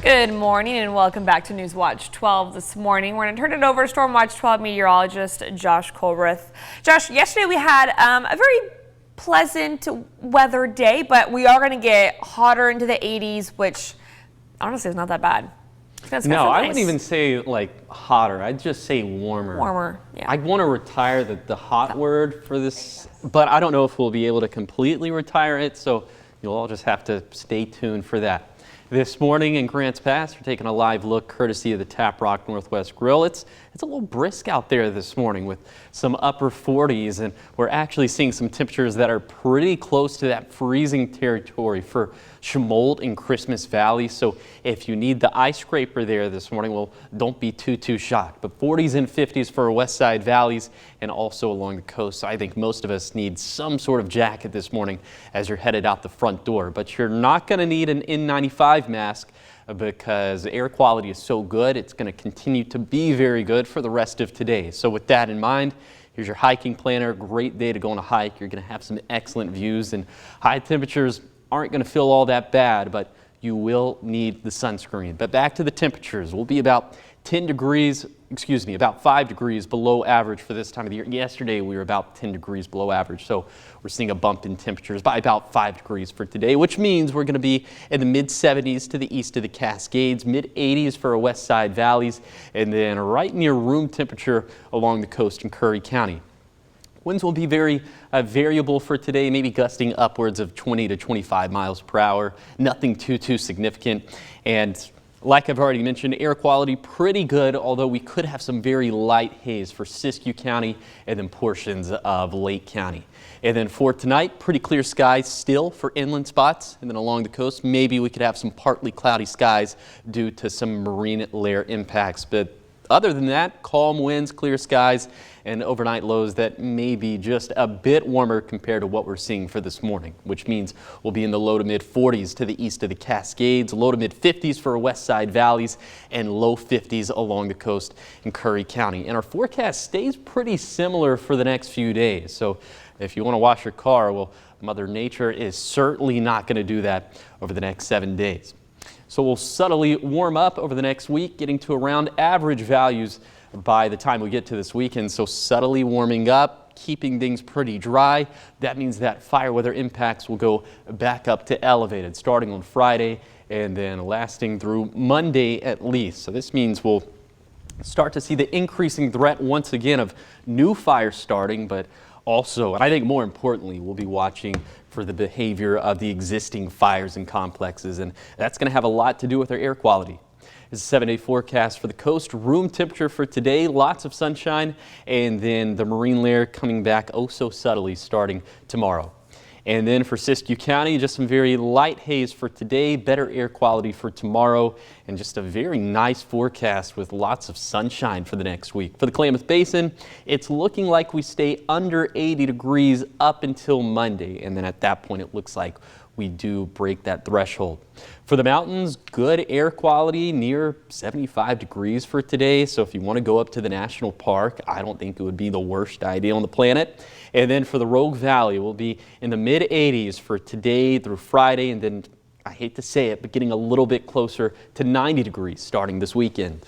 Good morning and welcome back to News Watch 12 this morning. We're going to turn it over to Storm Watch 12 meteorologist Josh Colbreth. Josh, yesterday we had a very pleasant weather day, but we are going to get hotter into the 80s, which honestly is not that bad. No, I wouldn't even say like hotter. I'd just say warmer. Warmer, yeah. I'd want to retire the hot word for this, but I don't know if we'll be able to completely retire it, so you'll all just have to stay tuned for that. This morning in Grants Pass, we're taking a live look courtesy of the Tap Rock Northwest Grill. It's a little brisk out there this morning with some upper 40s, and we're actually seeing some temperatures that are pretty close to that freezing territory for Chemolt and Christmas Valley. So if you need the ice scraper there this morning, well, don't be too shocked. But 40s and 50s for west side valleys and also along the coast. So I think most of us need some sort of jacket this morning as you're headed out the front door. But you're not going to need an N95 mask because air quality is so good. It's going to continue to be very good for the rest of today. So with that in mind, here's your hiking planner. Great day to go on a hike. You're going to have some excellent views, and high temperatures aren't going to feel all that bad, but you will need the sunscreen. But back to the temperatures. We'll be about 5 degrees below average for this time of the year. Yesterday we were about 10 degrees below average, so we're seeing a bump in temperatures by about 5 degrees for today, which means we're going to be in the mid 70s to the east of the Cascades, mid 80s for our west side valleys, and then right near room temperature along the coast in Curry County. Winds will be very variable for today, maybe gusting upwards of 20 to 25 miles per hour. Nothing too significant. And like I've already mentioned, air quality pretty good, although we could have some very light haze for Siskiyou County and then portions of Lake County. And then for tonight, pretty clear skies still for inland spots. And then along the coast, maybe we could have some partly cloudy skies due to some marine layer impacts. But other than that, calm winds, clear skies, and overnight lows that may be just a bit warmer compared to what we're seeing for this morning, which means we'll be in the low to mid 40s to the east of the Cascades, low to mid 50s for our west side valleys, and low 50s along the coast in Curry County. And our forecast stays pretty similar for the next few days. So if you want to wash your car, well, Mother Nature is certainly not going to do that over the next 7 days. So we'll subtly warm up over the next week, getting to around average values by the time we get to this weekend. So subtly warming up, keeping things pretty dry. That means that fire weather impacts will go back up to elevated starting on Friday and then lasting through Monday at least. So this means we'll start to see the increasing threat once again of new fires starting, but also, and I think more importantly, we'll be watching for the behavior of the existing fires and complexes, and that's going to have a lot to do with our air quality. It's a 7-day forecast for the coast. Room temperature for today, lots of sunshine, and then the marine layer coming back oh so subtly starting tomorrow. And then for Siskiyou County, just some very light haze for today, better air quality for tomorrow, and just a very nice forecast with lots of sunshine for the next week. For the Klamath Basin, it's looking like we stay under 80 degrees up until Monday, and then at that point it looks like we do break that threshold. For the mountains, good air quality near 75 degrees for today. So if you want to go up to the national park, I don't think it would be the worst idea on the planet. And then for the Rogue Valley, we'll be in the mid 80s for today through Friday. And then I hate to say it, but getting a little bit closer to 90 degrees starting this weekend.